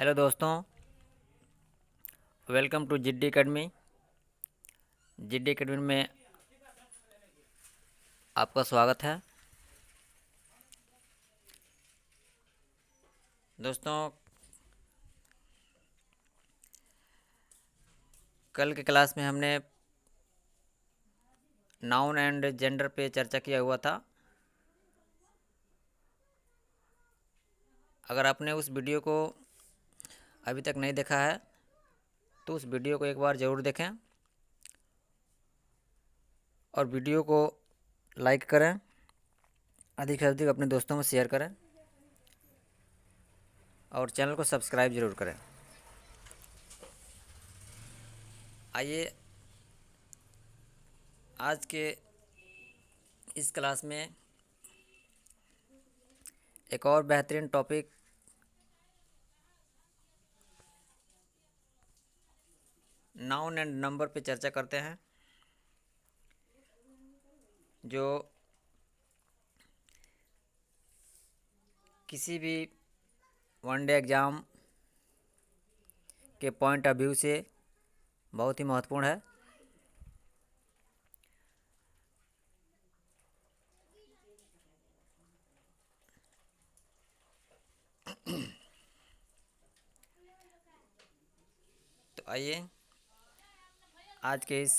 Hello दोस्तों, welcome to जिड्डी academy. जिड्डी academy में आपका स्वागत है। दोस्तों, कल के क्लास में हमने नाउन एंड जेंडर पे चर्चा किया हुआ था। अगर आपने उस वीडियो को अभी तक नहीं देखा है तो उस वीडियो को एक बार ज़रूर देखें और वीडियो को लाइक करें, अधिक से अधिक अपने दोस्तों में शेयर करें और चैनल को सब्सक्राइब ज़रूर करें। आइए आज के इस क्लास में एक और बेहतरीन टॉपिक नाउन एंड नंबर पे चर्चा करते हैं, जो किसी भी वनडे एग्ज़ाम के पॉइंट ऑफ व्यू से बहुत ही महत्वपूर्ण है। तो आइए आज के इस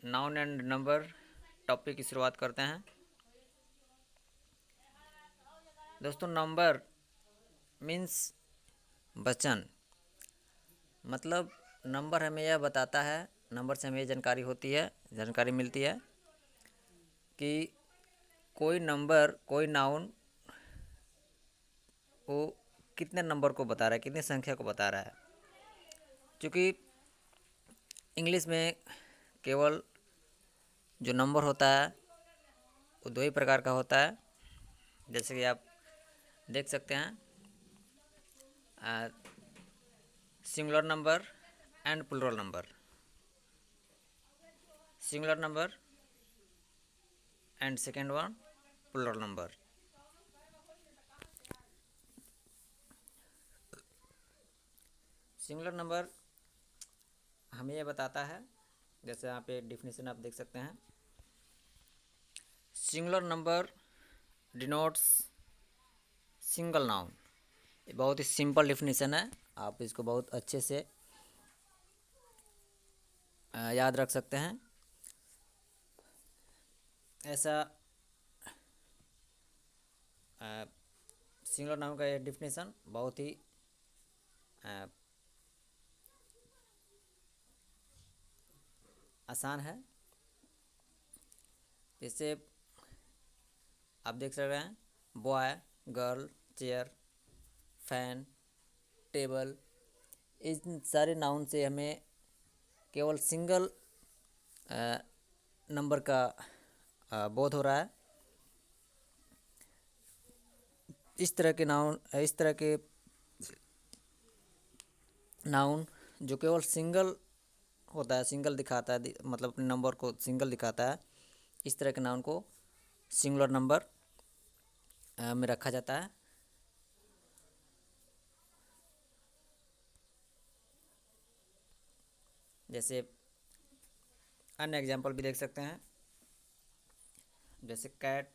नाउन एंड नंबर टॉपिक की शुरुआत करते हैं। दोस्तों, नंबर मीन्स वचन, मतलब नंबर हमें यह बताता है, नंबर से हमें ये जानकारी मिलती है कि कोई नंबर, कोई नाउन वो कितने नंबर को बता रहा है, कितनी संख्या को बता रहा है। क्योंकि इंग्लिश में केवल जो नंबर होता है वो दो ही प्रकार का होता है, जैसे कि आप देख सकते हैं, singular number and plural number. Singular number and second one plural number. Singular number हमें यह बताता है, जैसे यहाँ पे डिफिनीशन आप देख सकते हैं, singular number denotes single noun. ये बहुत ही सिंपल डिफिनीशन है, आप इसको बहुत अच्छे से याद रख सकते हैं। ऐसा सिंगुलर नाउन का ये डिफिनीशन बहुत ही आसान है। जैसे आप देख सकते हैं, boy, girl, chair, fan, table, इन सारे नाउन से हमें केवल सिंगल नंबर का बोध हो रहा है। इस तरह के नाउन जो केवल सिंगल होता है, सिंगल दिखाता है, मतलब अपने नंबर को सिंगल दिखाता है, इस तरह के नाउन को सिंगुलर नंबर में रखा जाता है। जैसे अन्य एग्जांपल भी देख सकते हैं, जैसे कैट,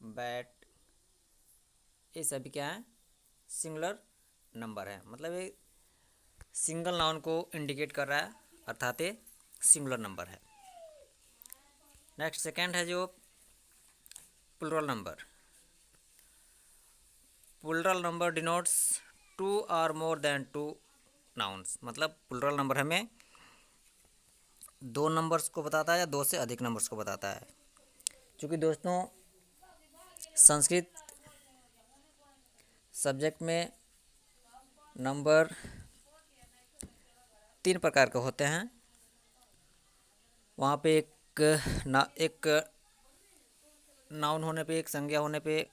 बैट, ये सभी क्या है, सिंगुलर नंबर है। मतलब ये सिंगल नाउन को इंडिकेट कर रहा है, अर्थात ये सिंगुलर नंबर है। नेक्स्ट सेकंड है जो plural number. Plural number denotes two or more than two nouns. मतलब प्लूरल नंबर हमें दो नंबर्स को बताता है या दो से अधिक नंबर्स को बताता है। क्योंकि दोस्तों, संस्कृत सब्जेक्ट में नंबर तीन प्रकार के होते हैं। वहाँ पे एक नाउन होने पे, एक संज्ञा होने पे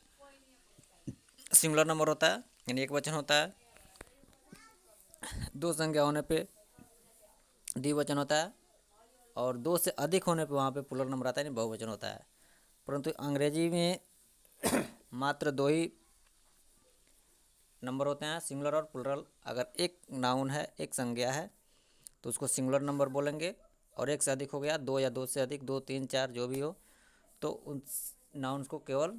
सिंगुलर नंबर होता है, यानी एक वचन होता है। दो संज्ञा होने पे द्विवचन होता है, और दो से अधिक होने पे वहाँ पे प्लूरल नंबर आता है, यानी बहुवचन होता है। परंतु अंग्रेजी में मात्र दो ही नंबर होते हैं, सिंगुलर और प्लुरल। अगर एक नाउन है, एक संज्ञा है, तो उसको सिंगुलर नंबर बोलेंगे, और एक से अधिक हो गया, दो या दो से अधिक, दो तीन चार जो भी हो, तो उन नाउन्स को केवल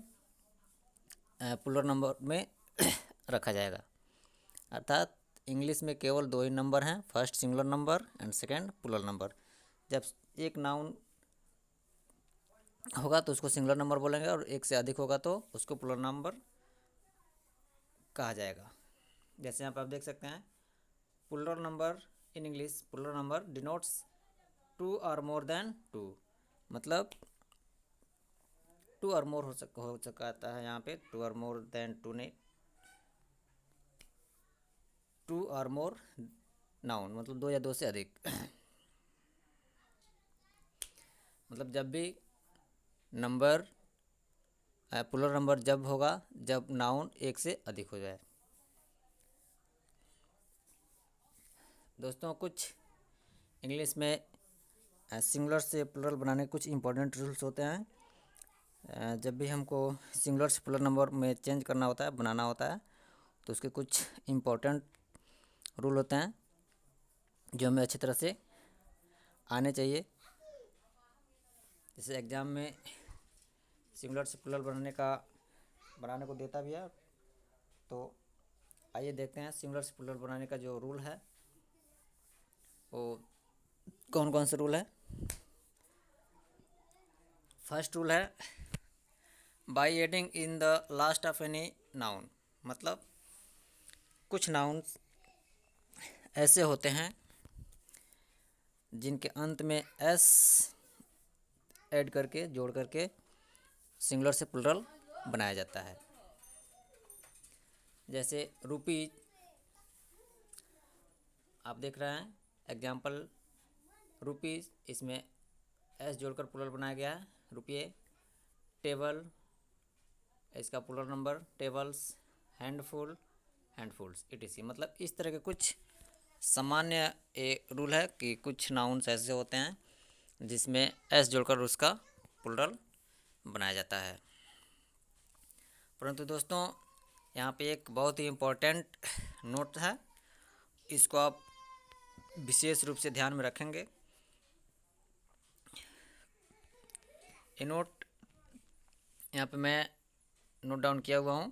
प्लुरल नंबर में रखा जाएगा। अर्थात इंग्लिश में केवल दो ही नंबर हैं, first singular number and second plural number. जब एक नाउन होगा तो उसको सिंगुलर नंबर बोलेंगे, और एक से अधिक होगा तो उसको प्लुरल नंबर कहा जाएगा। जैसे यहाँ पर आप देख सकते हैं, plural number in English, plural number denotes two or more than two, मतलब टू और मोर हो सकता है यहाँ पे, two or more than two नहीं, टू और मोर नाउन मतलब दो या दो से अधिक। मतलब जब भी नंबर प्लुरल नंबर जब होगा जब नाउन एक से अधिक हो जाए। दोस्तों, कुछ इंग्लिश में सिंगुलर से प्लुरल बनाने के कुछ इंपॉर्टेंट रूल्स होते हैं। जब भी हमको सिंगुलर से प्लुरल नंबर में चेंज करना होता है, बनाना होता है, तो उसके कुछ इम्पोर्टेंट रूल होते हैं जो हमें अच्छी तरह से आने चाहिए। जैसे एग्ज़ाम में सिंगुलर से प्लुरल बनाने को देता भी है, तो आइए देखते हैं सिंगुलर से प्लुरल बनाने का जो रूल है वो कौन कौन से रूल है। फर्स्ट रूल है by adding in the last of any noun, मतलब कुछ नाउन्स ऐसे होते हैं जिनके अंत में एस ऐड करके, जोड़ करके सिंगुलर से प्लुरल बनाया जाता है। जैसे रुपीज, आप देख रहे हैं एग्जाम्पल रुपीज़, इसमें एस जोड़कर प्लुरल बनाया गया है, रुपये। टेबल, इसका plural number tables. Handful, handfuls, etc. मतलब इस तरह के कुछ सामान्य रूल है कि कुछ नाउन्स ऐसे होते हैं जिसमें एस जोड़कर उसका प्लुरल बनाया जाता है। परंतु दोस्तों, यहाँ पे एक बहुत ही इम्पोर्टेंट नोट है, इसको आप विशेष रूप से ध्यान में रखेंगे। ये नोट यहाँ पे मैं नोट डाउन किया हुआ हूँ।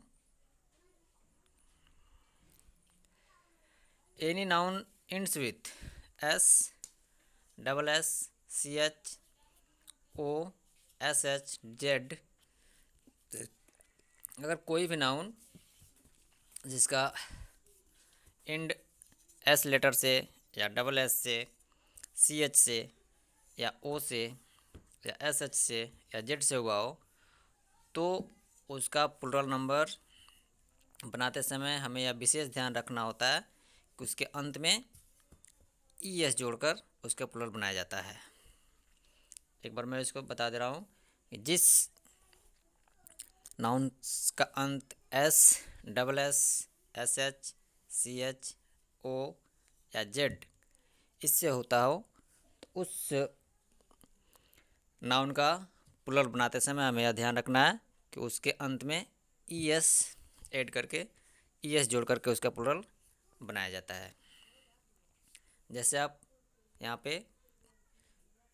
Any noun ends with S, double S, C H, O, S H, Z. अगर कोई भी नाउन जिसका इंड एस लेटर से या डबल एस से, सी एच से या ओ से या एस एच से या जेड से हुआ हो, तो उसका प्लुरल नंबर बनाते समय हमें यह विशेष ध्यान रखना होता है कि उसके अंत में ई एस जोड़कर उसका प्लुरल बनाया जाता है। एक बार मैं इसको बता दे रहा हूँ कि जिस नाउन का अंत S, double S, S H, C H, O या जेड इससे होता हो, तो उस नाउन का प्लुरल बनाते समय हमें यह ध्यान रखना है कि उसके अंत में ई एस ऐड करके, ई एस जोड़ करके उसका प्लुरल बनाया जाता है। जैसे आप यहाँ पे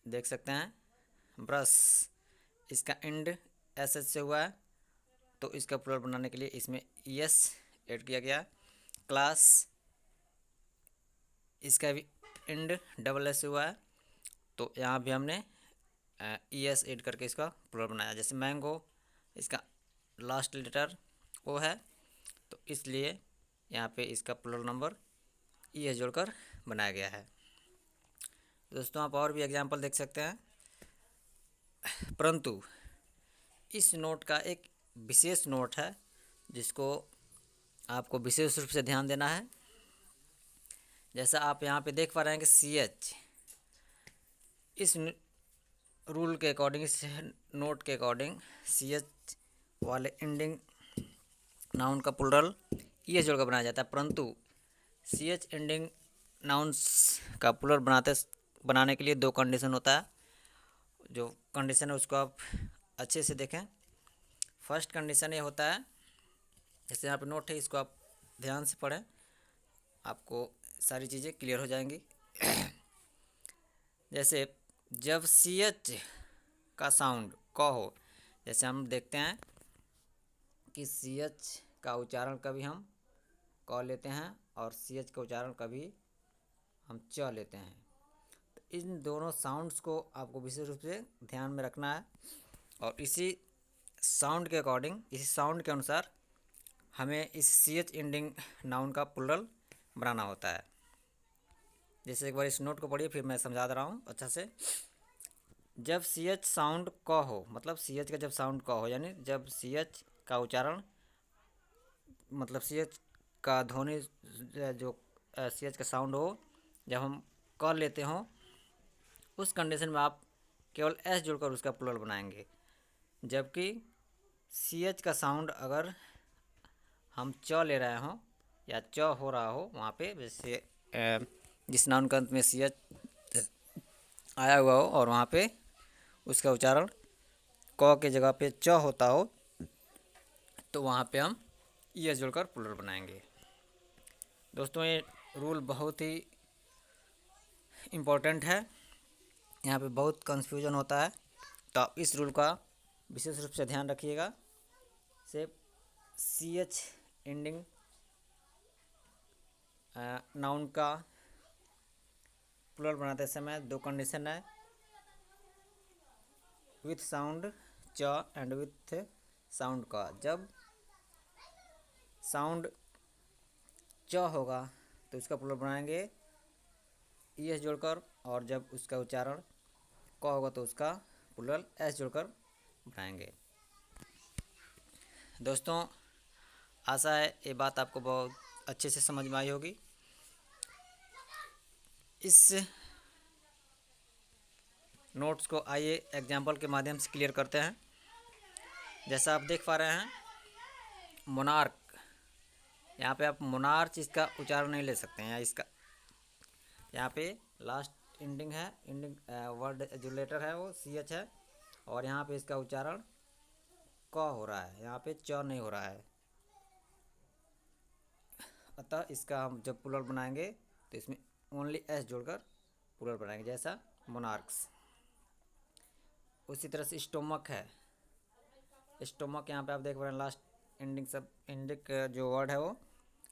देख सकते हैं, ब्रश, इसका इंड एस एच से हुआ है, तो इसका प्लुरल बनाने के लिए इसमें ई एस ऐड किया गया। क्लास, इसका भी इंड डबल एस से हुआ है, तो यहाँ भी हमने ई एस ऐड करके इसका प्लुरल बनाया। जैसे मैंगो, इसका लास्ट लेटर ओ है, तो इसलिए यहाँ पे इसका प्लुरल नंबर ई एस जोड़कर बनाया गया है। दोस्तों, आप और भी एग्जाम्पल देख सकते हैं, परंतु इस नोट का एक विशेष नोट है जिसको आपको विशेष रूप से ध्यान देना है। जैसा आप यहाँ पे देख पा रहे हैं कि सी एच, इस रूल के अकॉर्डिंग, इस नोट के अकॉर्डिंग सी एच वाले एंडिंग नाउन का प्लुरल ई एस जोड़कर बनाया जाता है, परंतु सी एच एंडिंग नाउन्स का प्लुरल बनाने के लिए दो कंडीशन होता है। जो कंडीशन है उसको आप अच्छे से देखें। फर्स्ट कंडीशन ये होता है, जैसे यहाँ पे नोट है, इसको आप ध्यान से पढ़ें, आपको सारी चीज़ें क्लियर हो जाएंगी। जैसे जब सी एच का साउंड क हो, जैसे हम देखते हैं कि सी एच का उच्चारण कभी हम क लेते हैं और सी एच का उच्चारण कभी हम च लेते हैं। तो इन दोनों साउंड्स को आपको विशेष रूप से ध्यान में रखना है और इसी साउंड के अकॉर्डिंग, इसी साउंड के अनुसार हमें इस सी एच एंडिंग नाउन का प्लुरल बनाना होता है। जैसे एक बार इस नोट को पढ़िए, फिर मैं समझा दे रहा हूँ अच्छा से। जब सी एच साउंड क हो, मतलब सी एच का जब साउंड क हो, यानी जब सी एच का उच्चारण, मतलब सी एच का ध्वनि, जो सी एच का साउंड हो, जब हम क लेते हों, उस कंडीशन में आप केवल एस जोड़कर उसका प्लुरल बनाएंगे। जबकि सी एच का साउंड अगर हम च ले रहे हों या च हो रहा हो, वहाँ पे जैसे जिस नाउन के अंत में सी एच आया हुआ हो और वहाँ पे उसका उच्चारण क के जगह पे च होता हो, तो वहाँ पे हम ई एस जोड़कर प्लुरल बनाएंगे। दोस्तों, ये रूल बहुत ही इम्पोर्टेंट है, यहाँ पे बहुत कंफ्यूजन होता है, तो आप इस रूल का विशेष रूप से ध्यान रखिएगा। से सी एच एंडिंग नाउन का प्लुरल बनाते समय दो कंडीशन है, विथ साउंड च एंड विथ साउंड का। जब साउंड च होगा तो उसका प्लुरल बनाएंगे ई एस जोड़कर, और जब उसका उच्चारण क होगा तो उसका प्लुरल एस जोड़कर बनाएंगे। दोस्तों, आशा है ये बात आपको बहुत अच्छे से समझ में आई होगी। इस नोट्स को आइए एग्जाम्पल के माध्यम से क्लियर करते हैं। जैसा आप देख पा रहे हैं, मोनार्क, यहाँ पे आप मोनार्च इसका उच्चारण नहीं ले सकते हैं, या इसका यहाँ पे लास्ट एंडिंग है, एंडिंग वर्ड जो लेटर है वो सी एच है, और यहाँ पे इसका उच्चारण क हो रहा है, यहाँ पे च नहीं हो रहा है। अतः इसका हम जब प्लुरल बनाएंगे तो इसमें ओनली एस जोड़कर प्लुरल बनाएंगे, जैसा मोनार्क्स। उसी तरह से स्टोमक है, स्टोमक यहाँ पे आप देख पा रहे हैं, लास्ट एंडिंग सब एंडिंग जो वर्ड है वो,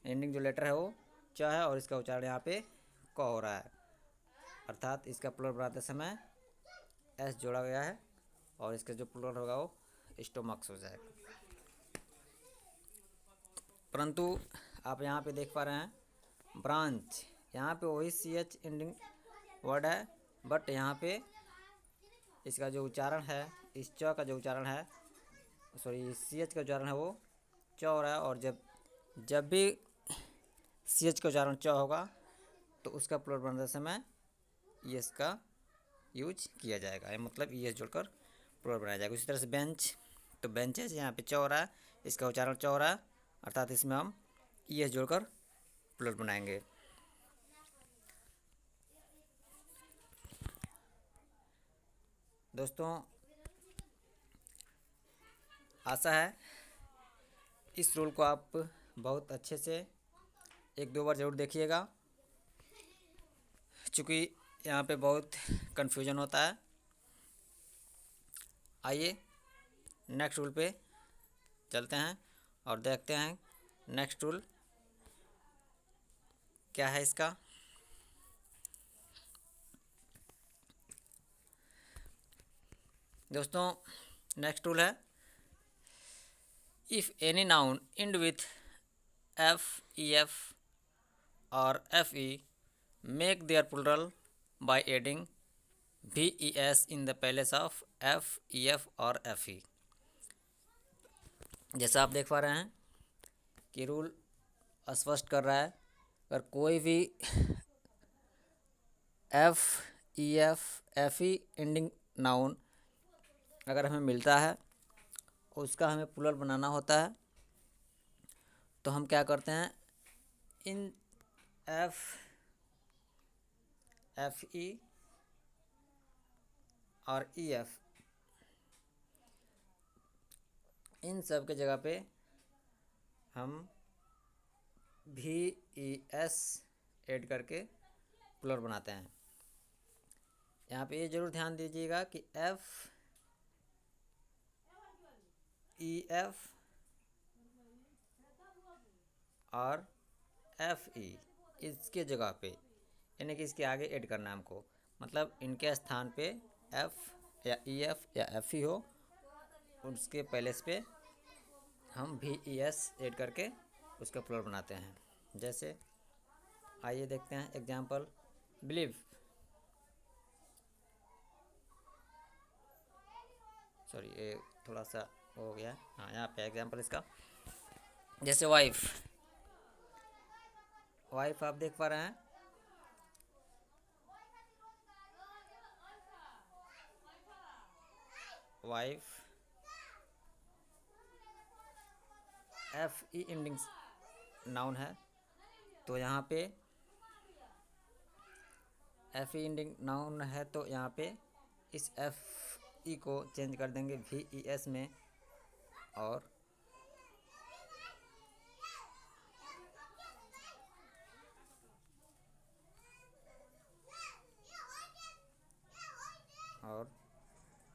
एंडिंग जो लेटर है वो च है, और इसका उच्चारण यहाँ पे क हो रहा है, अर्थात इसका प्लुरल बनाते समय एस जोड़ा गया है और इसका जो प्लुरल होगा वो स्टोमक्स हो जाएगा। परंतु आप यहाँ पे देख पा रहे हैं ब्रांच, यहाँ पे वही सी एच एंडिंग वर्ड है, बट यहाँ पे इसका जो उच्चारण है, इस च का जो उच्चारण है, सॉरी सी एच का उच्चारण है वो च हो रहा है, और जब भी सी एच का उच्चारण च होगा तो उसका प्लुरल बनाते समय ई एस का यूज किया जाएगा, मतलब ई एस जोड़कर प्लुरल बनाया जाएगा। उसी तरह से बेंच, तो बेंचेज यहाँ पे च हो रहा है, इसका उच्चारण च हो रहा है, अर्थात इसमें हम ई एस जोड़कर प्लुरल बनाएंगे। दोस्तों, आशा है इस रूल को आप बहुत अच्छे से एक दो बार ज़रूर देखिएगा, चूँकि यहाँ पे बहुत कन्फ्यूजन होता है। आइए नेक्स्ट रूल पे चलते हैं और देखते हैं नेक्स्ट रूल क्या है इसका। दोस्तों, नेक्स्ट रूल है, if any noun end with F E F और F E make their plural by adding V E S in the place of F E F और एफ ई। जैसा आप देख पा रहे हैं कि रूल स्पष्ट कर रहा है, अगर कोई भी एफ ई एफ ई एंडिंग नाउन अगर हमें मिलता है, उसका हमें प्लुरल बनाना होता है, तो हम क्या करते हैं, इन एफ ई और ई एफ इन सब के जगह पे हम भी ई एस ऐड करके प्लूरल बनाते हैं। यहाँ पे ये ज़रूर ध्यान दीजिएगा कि एफ ई एफ और एफ ई इसके जगह पे, यानी कि इसके आगे ऐड करना है हमको, मतलब इनके स्थान पे एफ या ई एफ या एफ ई हो, उसके पहले पे हम भी ई एस ऐड करके उसका प्लूरल बनाते हैं। जैसे आइए देखते हैं एग्जाम्पल। बिलीव, सॉरी ये थोड़ा सा हो गया, हाँ यहाँ पे एग्जाम्पल इसका। जैसे वाइफ, वाइफ आप देख पा रहे हैं, wife F E ending noun है, तो यहाँ पे एफ ई एंडिंग नाउन है, तो यहाँ पे इस एफ ई को चेंज कर देंगे भी ई एस में, और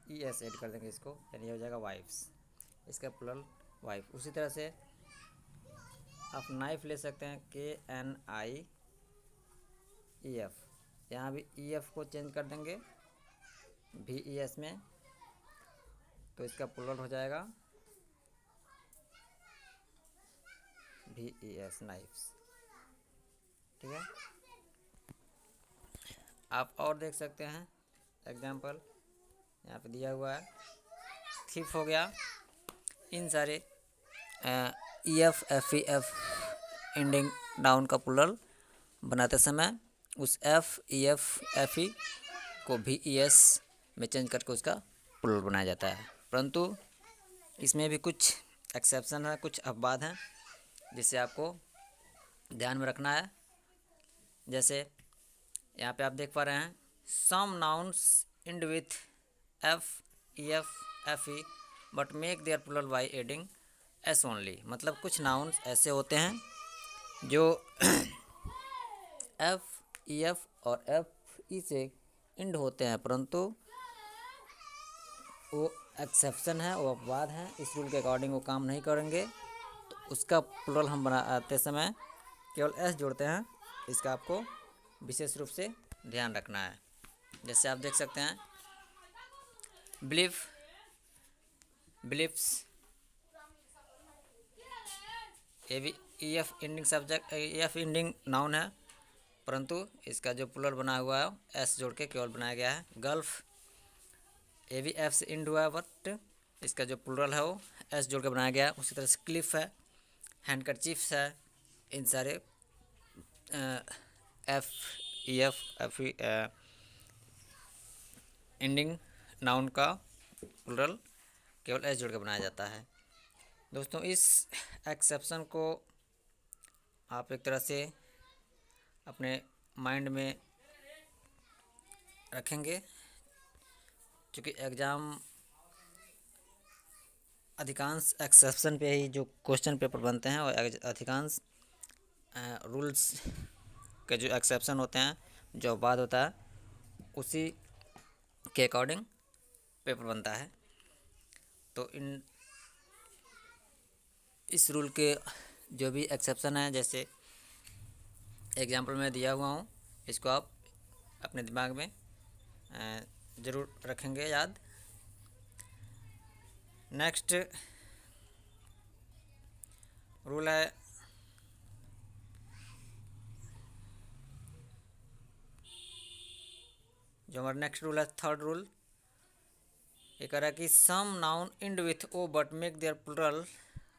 ई एस ऐड कर देंगे इसको, यानी हो जाएगा वाइफ्स, इसका प्लूरल वाइफ। उसी तरह से आप नाइफ ले सकते हैं, के एन आई ई एफ, यहाँ भी ई एफ को चेंज कर देंगे भी ई एस में, तो इसका प्लूरल हो जाएगा भी ई एस, नाइफ्स। ठीक है, आप और देख सकते हैं एग्जाम्पल यहाँ पे दिया हुआ है। थीफ हो गया, इन सारे E F F E F ending noun का प्लूरल बनाते समय उस F E F F E को भी ई एस में चेंज करके उसका प्लूरल बनाया जाता है। परंतु इसमें भी कुछ एक्सेप्शन है, कुछ अपवाद हैं जिसे आपको ध्यान में रखना है। जैसे यहाँ पे आप देख पा रहे हैं, some nouns end with F E F E but make their plural by adding S only, मतलब कुछ नाउन्स ऐसे होते हैं जो एफ ई एफ और एफ ई से एंड होते हैं, परंतु वो एक्सेप्शन है, वो अपवाद हैं, इस रूल के अकॉर्डिंग वो काम नहीं करेंगे, तो उसका प्लूरल हम बनाते समय केवल एस जोड़ते हैं। इसका आपको विशेष रूप से ध्यान रखना है। जैसे आप देख सकते हैं, बिलीव, बिलीव्स, ये भी E F ending subject, E F ending noun है, परंतु इसका जो प्लूरल बना हुआ है एस जोड़ के केवल बनाया गया है। गल्फ, ये भी एफ से एंड हुआ है, बट इसका जो प्लूरल है वो एस जोड़ के बनाया गया है। उसी तरह से क्लिफ है, हैंडकरचीफ्स है, इन सारे एफ ई एफ ई एंडिंग नाउन का प्लूरल केवल एस जोड़ के बनाया जाता है। दोस्तों, इस एक्सेप्शन को आप एक तरह से अपने माइंड में रखेंगे, क्योंकि एग्ज़ाम अधिकांश एक्सेप्शन पे ही जो क्वेश्चन पेपर बनते हैं, और अधिकांश रूल्स के जो एक्सेप्शन होते हैं, जो बाद होता है, उसी के अकॉर्डिंग पेपर बनता है। तो इस रूल के जो भी एक्सेप्शन है, जैसे एग्जाम्पल में दिया हुआ हूँ, इसको आप अपने दिमाग में ज़रूर रखेंगे याद। नेक्स्ट रूल है जो हमारा नेक्स्ट रूल है, थर्ड रूल, ये कह रहा है कि some noun end with O but make their plural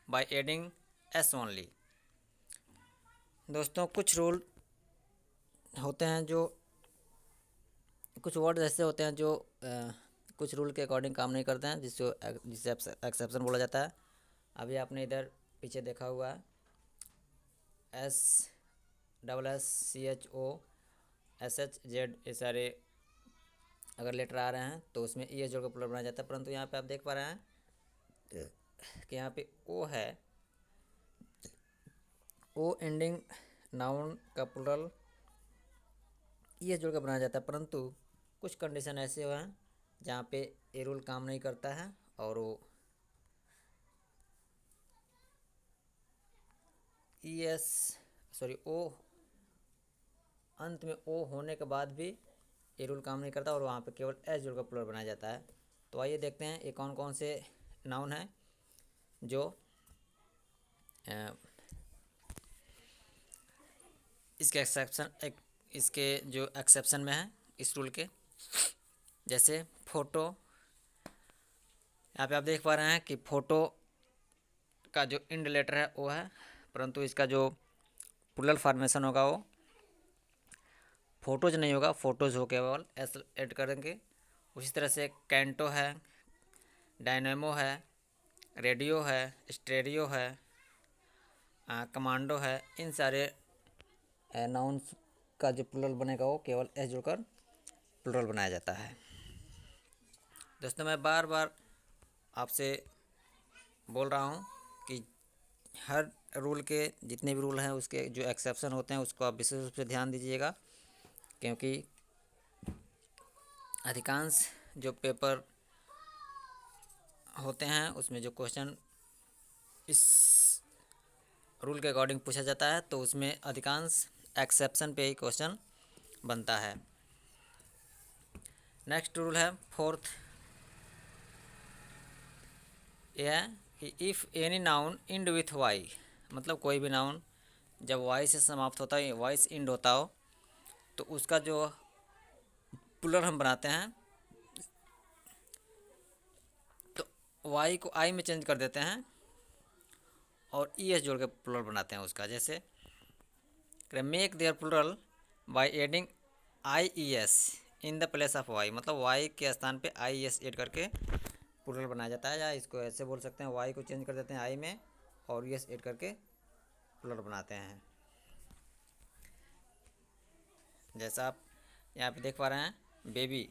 by adding S only. दोस्तों, कुछ रूल होते हैं, जो कुछ वर्ड ऐसे होते हैं जो कुछ रूल के अकॉर्डिंग काम नहीं करते हैं, जिसे एक्सेप्शन बोला जाता है। अभी आपने इधर पीछे देखा हुआ है, S double S C H O S H Z, ये सारे अगर लेटर आ रहे हैं तो उसमें ई एस जोड़ कर प्लूरल बनाया जाता है। परंतु यहाँ पे आप देख पा रहे हैं कि यहाँ पे ओ है, ओ एंडिंग नाउन का प्लुरल ये जोड़ कर बनाया जाता है, परंतु कुछ कंडीशन ऐसे हुए हैं जहाँ पे ये रूल काम नहीं करता है और वो ओ अंत में ओ होने के बाद भी ये रूल काम नहीं करता और वहाँ पे केवल एस जोड़ कर प्लुरल बनाया जाता है। तो आइए देखते हैं ये कौन कौन से नाउन हैं जो इसके जो एक्सेप्शन में है इस रूल के। जैसे फ़ोटो, यहाँ पे आप देख पा रहे हैं कि फ़ोटो का जो इंड लेटर है वो है, परंतु इसका जो प्लुरल फॉर्मेशन होगा वो फोटोज नहीं होगा, फोटोज़ हो, केवल एस ऐड करेंगे। उसी तरह से कैंटो है, डायनेमो है, रेडियो है, स्टेरियो है, कमांडो है, इन सारे नाउन्स का जो प्लुरल बनेगा वो केवल एस जोड़कर प्लुरल बनाया जाता है। दोस्तों मैं बार बार आपसे बोल रहा हूँ कि हर रूल के जितने भी रूल हैं उसके जो एक्सेप्शन होते हैं उसको आप विशेष रूप से ध्यान दीजिएगा, क्योंकि अधिकांश जो पेपर होते हैं उसमें जो क्वेश्चन इस रूल के अकॉर्डिंग पूछा जाता है तो उसमें अधिकांश एक्सेप्शन पे ही क्वेश्चन बनता है। नेक्स्ट रूल है फोर्थ, यह है कि if any noun end with Y, मतलब कोई भी नाउन जब वाई से समाप्त होता है, वाई से इंड होता हो, तो उसका जो प्लुरल हम बनाते हैं तो वाई को आई में चेंज कर देते हैं और ई एस जोड़ के प्लुरल बनाते हैं उसका। जैसे make their plural by adding I E S in the place of Y, मतलब वाई के स्थान पे आई एस ऐड करके प्लुरल बनाया जाता है। या इसको ऐसे बोल सकते हैं, वाई को चेंज कर देते हैं आई में और ई एस ऐड करके प्लुरल बनाते हैं। जैसा आप यहाँ पे देख पा रहे हैं, baby,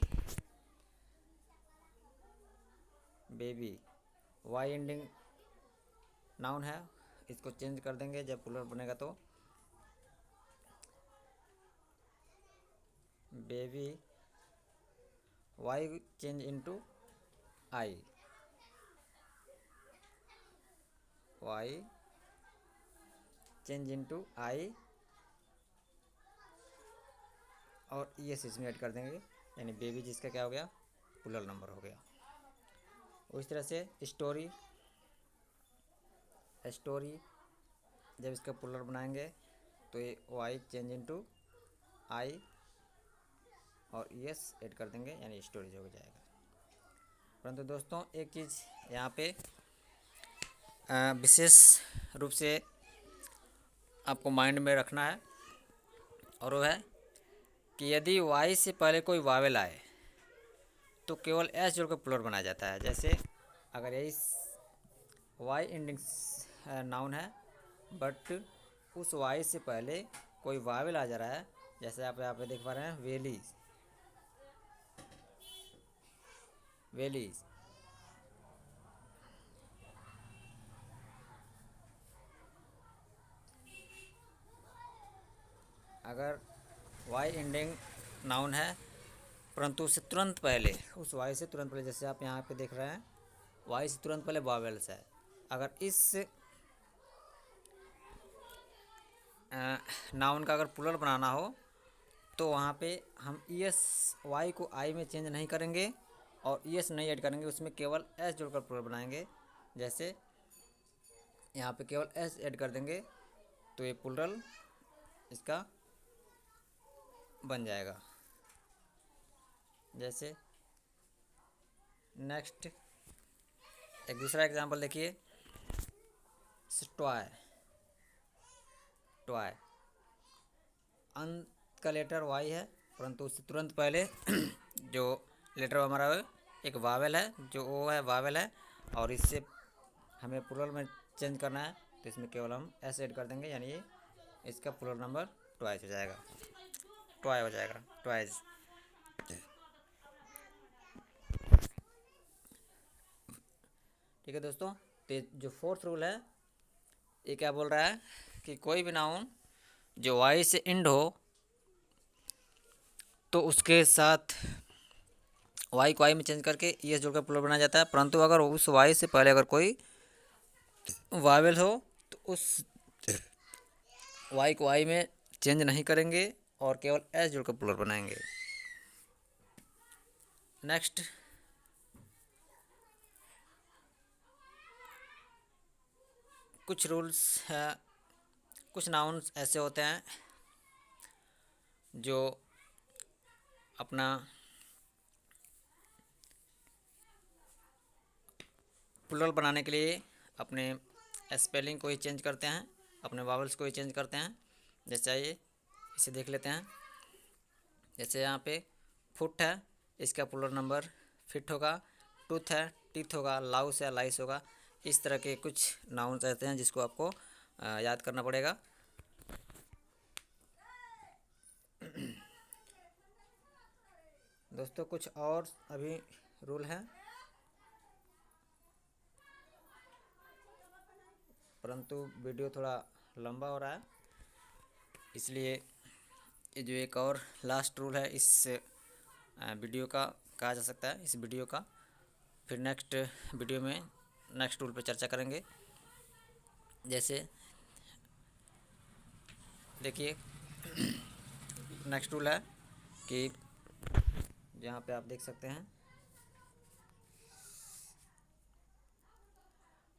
baby Y ending noun है, इसको चेंज कर देंगे जब प्लुरल बनेगा तो baby Y change into I, Y change into I और ई एस इसमें ऐड कर देंगे, यानी बेबी जिसका क्या हो गया, प्लुरल नंबर हो गया। उस तरह से स्टोरी, स्टोरी जब इसका प्लुरल बनाएंगे तो ये वाई चेंज इनटू आई और ई एस ऐड कर देंगे, यानी स्टोरेज हो जाएगा। परंतु दोस्तों एक चीज़ यहाँ पे विशेष रूप से आपको माइंड में रखना है और वो है कि यदि वाई से पहले कोई वावेल आए तो केवल एस जोड़ कर प्लुरल बनाया जाता है। जैसे अगर यही वाई एंडिंग नाउन है बट उस वाई से पहले कोई वावेल आ जा रहा है, जैसे आप यहाँ पे देख पा रहे हैं वेलीज, वेलीज, अगर वाई एंडिंग नाउन है परंतु उससे तुरंत पहले, उस वाई से तुरंत पहले, जैसे आप यहाँ पे देख रहे हैं वाई से तुरंत पहले वावेल्स है, अगर इस नाउन का अगर प्लुरल बनाना हो तो वहाँ पे हम ई एस वाई को आई में चेंज नहीं करेंगे और ई एस नहीं ऐड करेंगे, उसमें केवल एस जोड़कर प्लुरल बनाएंगे। जैसे यहाँ पे केवल एस ऐड कर देंगे तो ये प्लुरल इसका बन जाएगा। जैसे नेक्स्ट एक दूसरा एग्जांपल देखिए, टॉय, टॉय अंत का लेटर वाई है परंतु उससे तुरंत पहले जो लेटर हमारा एक वावेल है, जो ओ है वावेल है और इससे हमें प्लुरल में चेंज करना है तो इसमें केवल हम एस ऐड कर देंगे, यानी ये इसका प्लुरल नंबर ट्वाइस हो जाएगा, ट्वाई हो जाएगा, ट्वाइस। ठीक है दोस्तों, तो जो फोर्थ रूल है ये क्या बोल रहा है कि कोई भी नाउन जो वाई से एंड हो तो उसके साथ वाई को वाई में चेंज करके ई जोड़कर प्लूरल बनाया जाता है, परंतु अगर उस वाई से पहले अगर कोई वावेल हो तो उस वाई को वाई में चेंज नहीं करेंगे और केवल एस जोड़कर प्लूरल बनाएंगे। नेक्स्ट, कुछ रूल्स है, कुछ नाउन्स ऐसे होते हैं जो अपना प्लूरल बनाने के लिए अपने स्पेलिंग को ही चेंज करते हैं, अपने वावल्स को ही चेंज करते हैं। जैसे आइए इसे देख लेते हैं। जैसे यहाँ पे फुट है, इसका प्लूरल नंबर फिट होगा। टूथ है, टीथ होगा। लाउस है, लाइस होगा। इस तरह के कुछ नाउन्स ऐसे हैं जिसको आपको याद करना पड़ेगा। दोस्तों कुछ और अभी रूल हैं, परंतु वीडियो थोड़ा लंबा हो रहा है, इसलिए ये जो एक और लास्ट रूल है इस वीडियो का कहा जा सकता है, इस वीडियो का फिर नेक्स्ट वीडियो में नेक्स्ट रूल पर चर्चा करेंगे। जैसे देखिए नेक्स्ट रूल है कि जहाँ पे आप देख सकते हैं,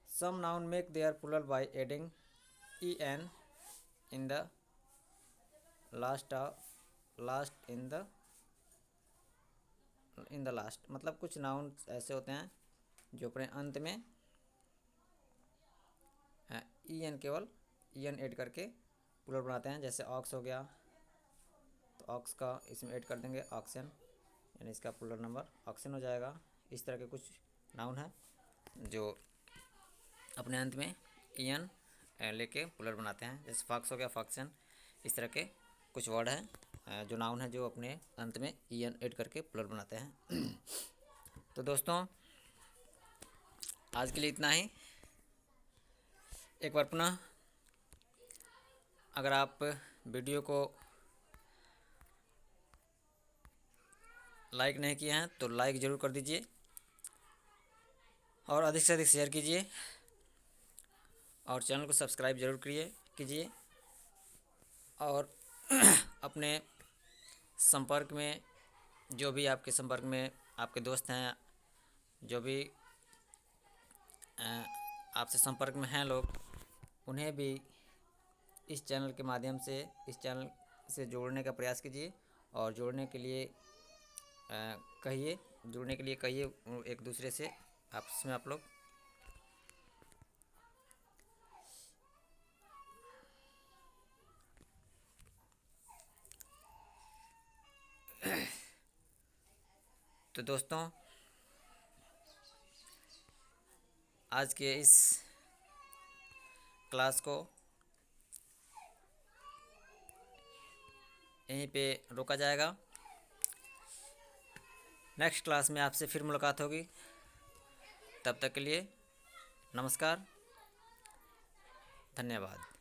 some noun make their plural by adding en in the last in the last. मतलब कुछ नाउन ऐसे होते हैं जो अपने अंत में केवल en ऐड करके प्लूरल बनाते हैं। जैसे ऑक्स हो गया तो ऑक्स का इसमें ऐड कर देंगे ऑक्सन, यानी इसका प्लूरल नंबर ऑक्सन हो जाएगा। इस तरह के कुछ नाउन हैं जो अपने अंत में en लेके प्लूरल बनाते हैं। जैसे फॉक्स हो गया फॉक्सन। इस तरह के कुछ वर्ड हैं जो नाउन है जो अपने अंत में en ऐड करके प्लूरल बनाते हैं। तो दोस्तों आज के लिए इतना ही। एक बार पुनः अगर आप वीडियो को लाइक नहीं किए हैं तो लाइक ज़रूर कर दीजिए और अधिक से अधिक शेयर कीजिए और चैनल को सब्सक्राइब ज़रूर कीजिए और अपने संपर्क में जो भी आपके संपर्क में आपके दोस्त हैं, जो भी आपसे संपर्क में हैं लोग, उन्हें भी इस चैनल के माध्यम से इस चैनल से जोड़ने का प्रयास कीजिए और जुड़ने के लिए कहिए एक दूसरे से आपस में आप लोग। तो दोस्तों आज के इस क्लास को यहीं पे रोका जाएगा। नेक्स्ट क्लास में आपसे फिर मुलाकात होगी। तब तक के लिए नमस्कार, धन्यवाद।